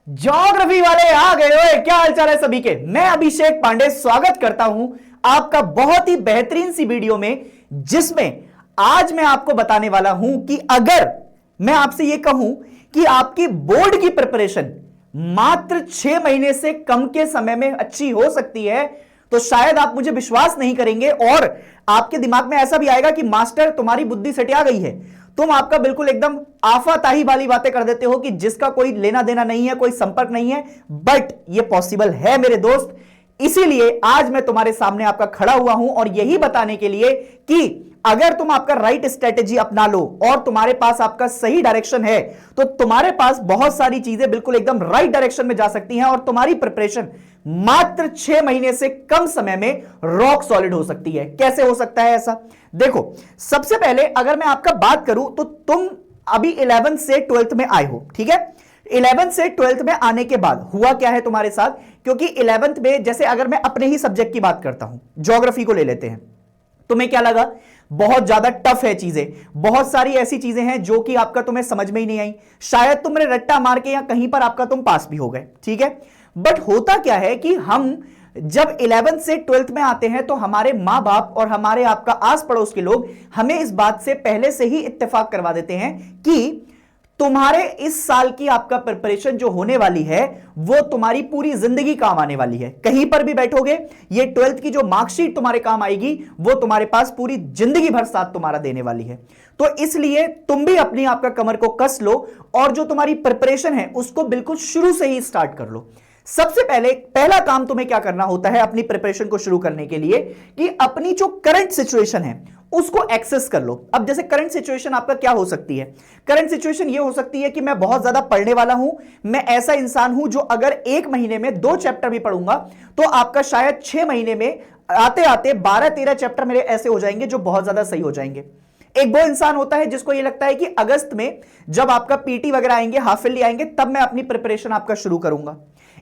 Geography वाले आ गए हो। क्या हालचाल है सभी के। मैं अभिषेक पांडे स्वागत करता हूं आपका बहुत ही बेहतरीन सी वीडियो में, जिसमें आज मैं आपको बताने वाला हूं कि अगर मैं आपसे यह कहूं कि आपकी बोर्ड की प्रिपरेशन मात्र 6 महीने से कम के समय में अच्छी हो सकती है, तो शायद आप मुझे विश्वास नहीं करेंगे और आपके दिमाग में ऐसा भी आएगा कि मास्टर तुम्हारी बुद्धि सटिया गई है, तुम आपका बिल्कुल एकदम आफाताही वाली बातें कर देते हो कि जिसका कोई लेना देना नहीं है, कोई संपर्क नहीं है। बट ये पॉसिबल है मेरे दोस्त। इसीलिए आज मैं तुम्हारे सामने आपका खड़ा हुआ हूं और यही बताने के लिए कि अगर तुम आपका राइट स्ट्रेटेजी अपना लो और तुम्हारे पास आपका सही डायरेक्शन है, तो तुम्हारे पास बहुत सारी चीजें बिल्कुल एकदम राइट डायरेक्शन में जा सकती हैं और तुम्हारी प्रिपरेशन मात्र 6 महीने से कम समय में रॉक सॉलिड हो सकती है। कैसे हो सकता है ऐसा? देखो, सबसे पहले अगर मैं आपका बात करूं तो तुम अभी 11th से 12th में आए हो, ठीक है। 11th से 12th में आने के बाद हुआ क्या है तुम्हारे साथ? क्योंकि 11th में, जैसे अगर मैं अपने ही सब्जेक्ट की बात करता हूं, ज्योग्राफी को ले लेते हैं, तुम्हें क्या लगा? बहुत ज्यादा टफ है चीजें, बहुत सारी ऐसी चीजें हैं जो कि आपका तुम्हें समझ में ही नहीं आई, शायद तुमने रट्टा मार के या कहीं पर आपका तुम पास भी हो गए, ठीक है। बट होता क्या है कि हम जब 11th से 12th में आते हैं तो हमारे मां बाप और हमारे आपका आस पड़ोस के लोग हमें इस बात से पहले से ही इत्तेफाक करवा देते हैं कि तुम्हारे इस साल की आपका प्रिपरेशन जो होने वाली है वो तुम्हारी पूरी जिंदगी काम आने वाली है। कहीं पर भी बैठोगे, ये 12th की जो मार्कशीट तुम्हारे काम आएगी वो तुम्हारे पास पूरी जिंदगी भर साथ तुम्हारा देने वाली है। तो इसलिए तुम भी अपनी आपका कमर को कस लो और जो तुम्हारी प्रिपरेशन है उसको बिल्कुल शुरू से ही स्टार्ट कर लो। सबसे पहले पहला काम तुम्हें क्या करना होता है अपनी प्रिपरेशन को शुरू करने के लिए, कि अपनी जो करंट सिचुएशन है उसको एक्सेस कर लो। अब जैसे करंट सिचुएशन आपका क्या हो सकती है? करंट सिचुएशन ये हो सकती है कि मैं बहुत ज्यादा पढ़ने वाला हूं, मैं ऐसा इंसान हूं जो अगर 1 महीने में 2 चैप्टर भी पढ़ूंगा तो आपका शायद 6 महीने में आते आते 12-13 चैप्टर मेरे ऐसे हो जाएंगे जो बहुत ज्यादा सही हो जाएंगे। एक वो इंसान होता है जिसको ये लगता है कि अगस्त में जब आपका पीटी वगैरह आएंगे, हाफ ईयरली आएंगे, तब मैं अपनी प्रिपरेशन आपका शुरू करूंगा।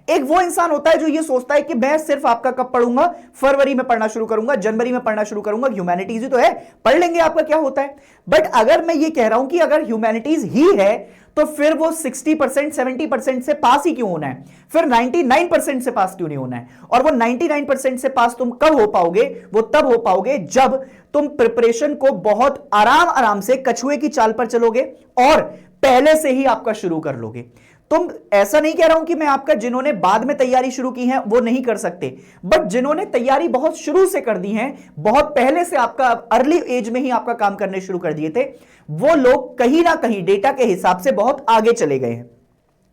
एक वो इंसान होता है जो ये सोचता है कि मैं सिर्फ आपका कब पढ़ूंगा, फरवरी में पढ़ना शुरू करूंगा, जनवरी में पढ़ना शुरू करूंगा, ह्यूमैनिटीज ही तो है, पढ़ लेंगे, आपका क्या होता है। बट अगर मैं ये कह रहा हूं कि अगर ह्यूमैनिटीज ही है तो फिर वो 60% 70% से पास ही क्यों होना है, फिर 99% से पास क्यों नहीं होना है? और वो 99% से पास तुम कब हो पाओगे? वो तब हो पाओगे जब तुम प्रिपरेशन को बहुत आराम आराम से कछुए की चाल पर चलोगे और पहले से ही आपका शुरू कर लोगे। तुम, ऐसा नहीं कह रहा हूं कि मैं आपका जिन्होंने बाद में तैयारी शुरू की है वो नहीं कर सकते, बट जिन्होंने तैयारी बहुत शुरू से कर दी है, बहुत पहले से आपका अर्ली एज में ही आपका काम करने शुरू कर दिए थे, वो लोग कहीं ना कहीं डेटा के हिसाब से बहुत आगे चले गए हैं।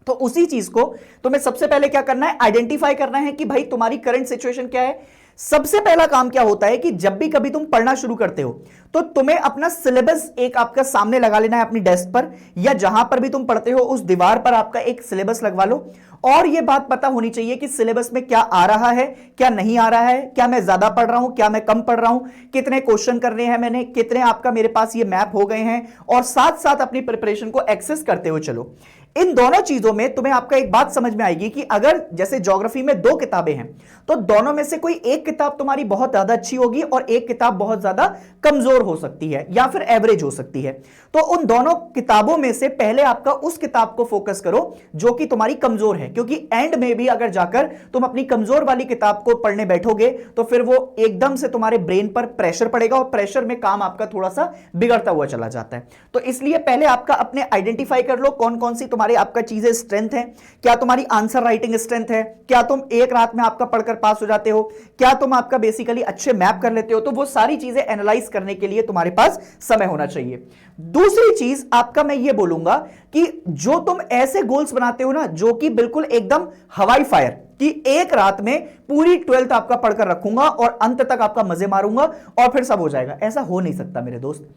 तो उसी चीज को तुम्हें सबसे पहले क्या करना है? आइडेंटिफाई करना है कि भाई तुम्हारी करंट सिचुएशन क्या है। सबसे पहला काम क्या होता है कि जब भी कभी तुम पढ़ना शुरू करते हो तो तुम्हें अपना सिलेबस एक आपका सामने लगा लेना है, अपनी डेस्क पर या जहां पर भी तुम पढ़ते हो उस दीवार पर आपका एक सिलेबस लगवा लो। और यह बात पता होनी चाहिए कि सिलेबस में क्या आ रहा है, क्या नहीं आ रहा है, क्या मैं ज्यादा पढ़ रहा हूं, क्या मैं कम पढ़ रहा हूं, कितने क्वेश्चन करने हैं मैंने, कितने आपका मेरे पास ये मैप हो गए हैं, और साथ साथ अपनी प्रिपरेशन को एक्सेस करते हुए चलो। इन दोनों चीजों में तुम्हें आपका एक बात समझ में आएगी कि अगर जैसे ज्योग्राफी में 2 किताबें हैं तो दोनों में से कोई एक किताब तुम्हारी बहुत ज्यादा अच्छी होगी और एक किताब बहुत ज्यादा कमजोर हो सकती है या फिर एवरेज हो सकती है। तो उन दोनों किताबों में से पहले आपका उस किताब को फोकस करो जो कि तुम्हारी कमजोर है, क्योंकि एंड में भी अगर जाकर तुम अपनी कमजोर वाली किताब को पढ़ने बैठोगे तो फिर वो एकदम से तुम्हारे ब्रेन पर प्रेशर पड़ेगा और प्रेशर में काम आपका थोड़ा सा बिगड़ता हुआ चला जाता है। तो इसलिए पहले आपका अपने आइडेंटिफाई कर लो कौन कौन सी तुम्हारी आपका चीजें स्ट्रेंथ है। क्या तुम्हारी आंसर राइटिंग स्ट्रेंथ है? क्या तुम एक रात में आपका पढ़कर पास हो जाते हो? क्या तुम आपका बेसिकली अच्छे मैप कर लेते हो? तो वो सारी चीजें एनालाइज करने के लिए तुम्हारे पास समय होना चाहिए। दूसरी चीज आपका मैं ये बोलूंगा कि जो तुम ऐसे गोल्स बनाते हो ना जो कि बिल्कुल एकदम हवाई फायर, कि एक रात में पूरी 12th आपका पढ़कर रखूंगा और अंत तक आपका मजे मारूंगा और फिर सब हो जाएगा, ऐसा हो नहीं सकता मेरे दोस्त।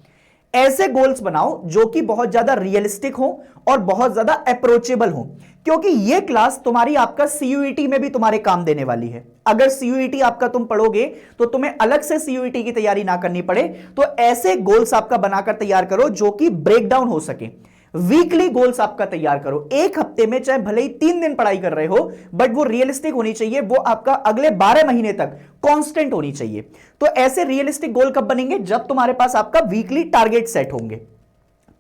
ऐसे गोल्स बनाओ जो कि बहुत ज्यादा रियलिस्टिक हो और बहुत ज्यादा अप्रोचेबल हो, क्योंकि ये क्लास तुम्हारी आपका सीयूईटी में भी तुम्हारे काम देने वाली है। अगर सीयूईटी आपका तुम पढ़ोगे तो तुम्हें अलग से सीयूईटी की तैयारी ना करनी पड़े, तो ऐसे गोल्स आपका बनाकर तैयार करो जो कि ब्रेक डाउन हो सके। वीकली गोल्स आपका तैयार करो, एक हफ्ते में चाहे भले ही 3 दिन पढ़ाई कर रहे हो, बट वो रियलिस्टिक होनी चाहिए, वो आपका अगले 12 महीने तक कांस्टेंट होनी चाहिए। तो ऐसे रियलिस्टिक गोल कब बनेंगे? जब तुम्हारे पास आपका वीकली टारगेट सेट होंगे।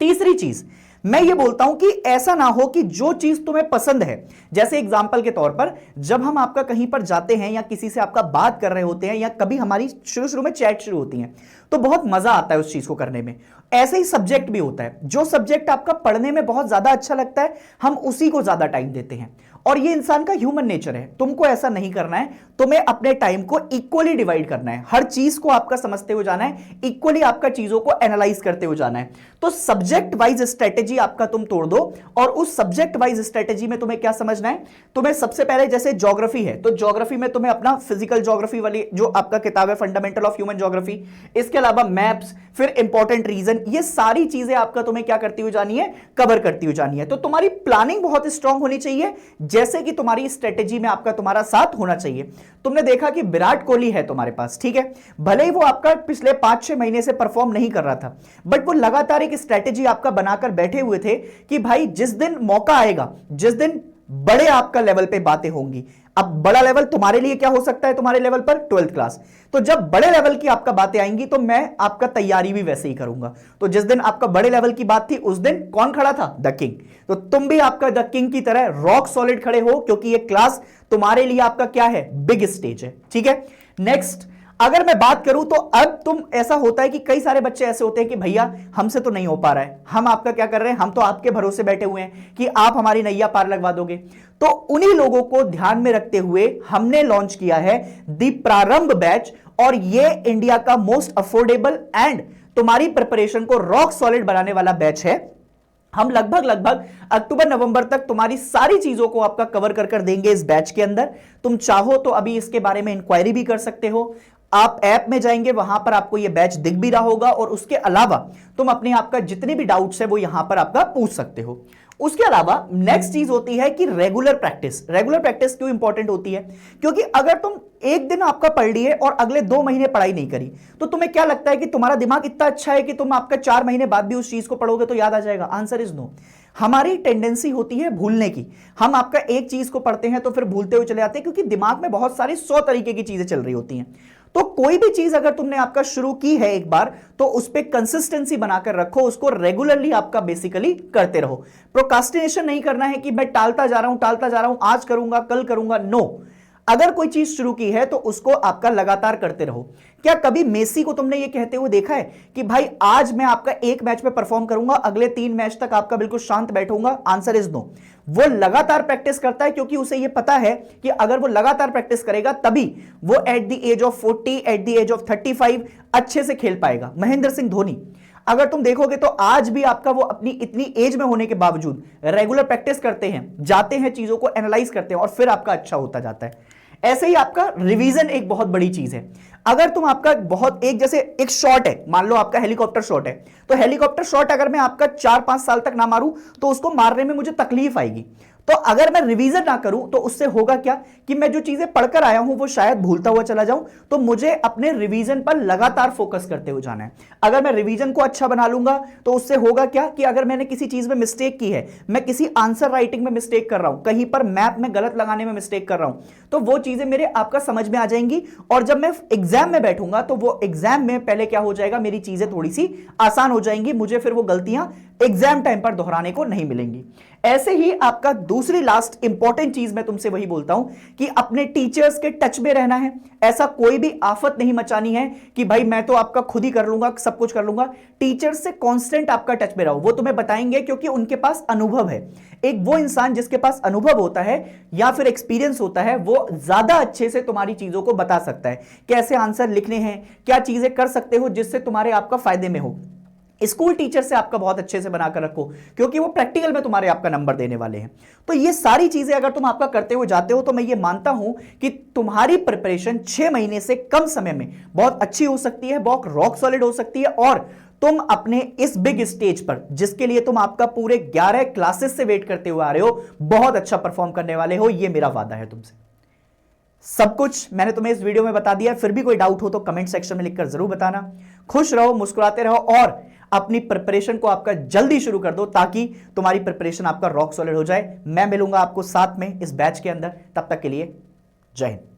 तीसरी चीज मैं ये बोलता हूं कि ऐसा ना हो कि जो चीज तुम्हें पसंद है, जैसे एग्जांपल के तौर पर जब हम आपका कहीं पर जाते हैं या किसी से आपका बात कर रहे होते हैं या कभी हमारी शुरू शुरू में चैट शुरू होती है तो बहुत मजा आता है उस चीज को करने में। ऐसे ही सब्जेक्ट भी होता है, जो सब्जेक्ट आपका पढ़ने में बहुत ज्यादा अच्छा लगता है हम उसी को ज्यादा टाइम देते हैं, और ये इंसान का ह्यूमन नेचर है। तुमको ऐसा नहीं करना है, तुम्हें अपने टाइम को इक्वली डिवाइड करना है, हर चीज को आपका समझते हुए जाना है, इक्वली आपका चीजों को एनालाइज करते हुए जाना है। तो सब्जेक्ट वाइज स्ट्रेटेजी आपका तुम तोड़ दो, और उस सब्जेक्ट वाइज स्ट्रेटेजी में तुम्हें क्या समझना है, तुम्हें सबसे पहले जैसे ज्योग्राफी है तो ज्योग्राफी में तुम्हें अपना फिजिकल ज्योग्राफी वाली जो आपका किताब है फंडामेंटल ऑफ ह्यूमन ज्योग्राफी, इसके अलावा मैप्स, फिर इंपॉर्टेंट रीजन, ये सारी चीजें आपका तुम्हें क्या करती हुई जानी है, कवर करती हुई जानी है। तो तुम्हारी प्लानिंग बहुत स्ट्रांग होनी चाहिए, जैसे कि तुम्हारी स्ट्रेटेजी में आपका तुम्हारा साथ होना चाहिए। तुमने देखा कि विराट कोहली है तुम्हारे पास, ठीक है, भले ही वो आपका पिछले 5-6 महीने से परफॉर्म नहीं कर रहा था, बट वो लगातार एक स्ट्रेटेजी आपका बनाकर बैठे हुए थे कि भाई जिस दिन मौका आएगा, जिस दिन बड़े आपका लेवल पे बातें होंगी। अब बड़ा लेवल तुम्हारे लिए क्या हो सकता है, तुम्हारे लेवल पर 12th क्लास, तो जब बड़े लेवल की आपका बातें आएंगी तो मैं आपका तैयारी भी वैसे ही करूंगा। तो जिस दिन आपका बड़े लेवल की बात थी उस दिन कौन खड़ा था, द किंग। तो तुम भी आपका द किंग की तरह रॉक सॉलिड खड़े हो, क्योंकि ये क्लास तुम्हारे लिए आपका क्या है, बिग स्टेज है, ठीक है। नेक्स्ट अगर मैं बात करूं तो अब तुम ऐसा होता है कि कई सारे बच्चे ऐसे होते हैं कि भैया हमसे तो नहीं हो पा रहा है, हम आपका क्या कर रहे हैं, हम तो आपके भरोसे बैठे हुए हैं कि आप हमारी नैया पार लगवा दोगे। तो उन्हीं लोगों को ध्यान में रखते हुए हमने लॉन्च किया है दी प्रारंभ बैच, और ये इंडिया का मोस्ट अफोर्डेबल एंड तुम्हारी प्रिपरेशन को रॉक सॉलिड बनाने वाला बैच है। हम लगभग अक्टूबर नवंबर तक तुम्हारी सारी चीजों को आपका कवर कर देंगे इस बैच के अंदर। तुम चाहो तो अभी इसके बारे में इंक्वायरी भी कर सकते हो, आप ऐप में जाएंगे वहां पर आपको यह बैच दिख भी रहा होगा, और उसके अलावा तुम अपने आपका जितने भी डाउट्स है वो यहां पर आपका पूछ सकते हो। उसके अलावा नेक्स्ट चीज होती है कि रेगुलर प्रैक्टिस। रेगुलर प्रैक्टिस क्यों इंपॉर्टेंट होती है, क्योंकि अगर तुम एक दिन आपका पढ़ लिए और अगले 2 महीने पढ़ाई नहीं करी तो तुम्हें क्या लगता है कि तुम्हारा दिमाग इतना अच्छा है कि तुम आपका 4 महीने बाद भी उस चीज को पढ़ोगे तो याद आ जाएगा? Answer is no. हमारी टेंडेंसी होती है भूलने की, हम आपका एक चीज को पढ़ते हैं तो फिर भूलते हुए चले जाते हैं, क्योंकि दिमाग में बहुत सारी 100 तरीके की चीजें चल रही होती हैं। तो कोई भी चीज अगर तुमने आपका शुरू की है एक बार तो उस पर कंसिस्टेंसी बनाकर रखो, उसको रेगुलरली आपका बेसिकली करते रहो। प्रोकास्टिनेशन नहीं करना है कि मैं टालता जा रहा हूं, आज करूंगा कल करूंगा, नो। अगर कोई चीज शुरू की है तो उसको आपका लगातार करते रहो। क्या कभी मेसी को तुमने ये कहते हुए देखा है कि भाई आज मैं आपका एक मैच में परफॉर्म करूंगा, अगले 3 मैच तक आपका बिल्कुल शांत बैठूंगा? Answer is no. वो लगातार प्रैक्टिस करता है, क्योंकि उसे ये पता है कि अगर वो लगातार प्रैक्टिस करेगा तभी वो at the age of 40, at the age of 35 अच्छे से खेल पाएगा। महेंद्र सिंह धोनी अगर तुम देखोगे तो आज भी आपका वो अपनी इतनी एज में होने के बावजूद रेगुलर प्रैक्टिस करते हैं, जाते हैं, चीजों को एनालाइज करते हैं और फिर आपका अच्छा होता जाता है। ऐसे ही आपका रिवीजन एक बहुत बड़ी चीज है। अगर तुम आपका बहुत जैसे एक शॉट है, मान लो आपका हेलीकॉप्टर शॉट है, तो हेलीकॉप्टर शॉट अगर मैं आपका 4-5 साल तक ना मारूं तो उसको मारने में मुझे तकलीफ आएगी। तो अगर मैं रिवीजन ना करूं तो उससे होगा क्या कि मैं जो चीजें पढ़कर आया हूं वो शायद भूलता हुआ चला जाऊं। तो मुझे अपने रिवीजन पर लगातार फोकस करते हुए जाना है। अगर मैं रिवीजन को अच्छा बना लूंगा तो उससे होगा क्या कि अगर मैंने किसी चीज में मिस्टेक की है, मैं किसी आंसर राइटिंग में मिस्टेक कर रहा हूं, कहीं पर मैप में गलत लगाने में मिस्टेक कर रहा हूं, तो वो चीजें मेरे आपका समझ में आ जाएंगी। और जब मैं एग्जाम में बैठूंगा तो वो एग्जाम में पहले क्या हो जाएगा, मेरी चीजें थोड़ी सी आसान हो जाएंगी, मुझे फिर वो गलतियां एग्जाम टाइम पर दोहराने को नहीं मिलेंगी। ऐसे ही आपका दूसरी लास्ट इंपॉर्टेंट चीज मैं तुमसे वही बोलता हूं कि अपने टीचर्स के टच में रहना है। ऐसा कोई भी आफत नहीं मचानी है कि भाई मैं तो आपका खुद ही कर लूंगा, सब कुछ कर लूंगा। टीचर्स से कांस्टेंट आपका टच में रहो, वो तुम्हें बताएंगे क्योंकि उनके पास अनुभव है। एक वो इंसान जिसके पास अनुभव होता है या फिर एक्सपीरियंस होता है, वो ज्यादा अच्छे से तुम्हारी चीजों को बता सकता है, कैसे आंसर लिखने हैं, क्या चीजें कर सकते हो जिससे तुम्हारे आपका फायदे में हो। स्कूल टीचर से आपका बहुत अच्छे से बनाकर रखो, क्योंकि वो प्रैक्टिकल में तुम्हारे आपका नंबर देने वाले हैं। तो ये सारी चीजें अगर तुम आपका करते हुए जाते हो तो मैं ये मानता हूं कि तुम्हारी प्रिपरेशन 6 महीने से कम समय में बहुत अच्छी हो सकती है, बहुत रॉक सॉलिड हो सकती है, और तुम अपने इस बिग स्टेज पर जिसके लिए तुम आपका पूरे 11 क्लासेस से वेट करते हुए आ रहे हो, बहुत अच्छा परफॉर्म करने वाले हो। ये मेरा वादा है तुमसे। सब कुछ मैंने तुम्हें इस वीडियो में बता दिया। फिर भी कोई डाउट हो तो कमेंट सेक्शन में लिखकर जरूर बताना। खुश रहो, मुस्कुराते रहो और अपनी प्रिपरेशन को आपका जल्दी शुरू कर दो ताकि तुम्हारी प्रिपरेशन आपका रॉक सॉलिड हो जाए। मैं मिलूंगा आपको साथ में इस बैच के अंदर, तब तक के लिए जय हिंद।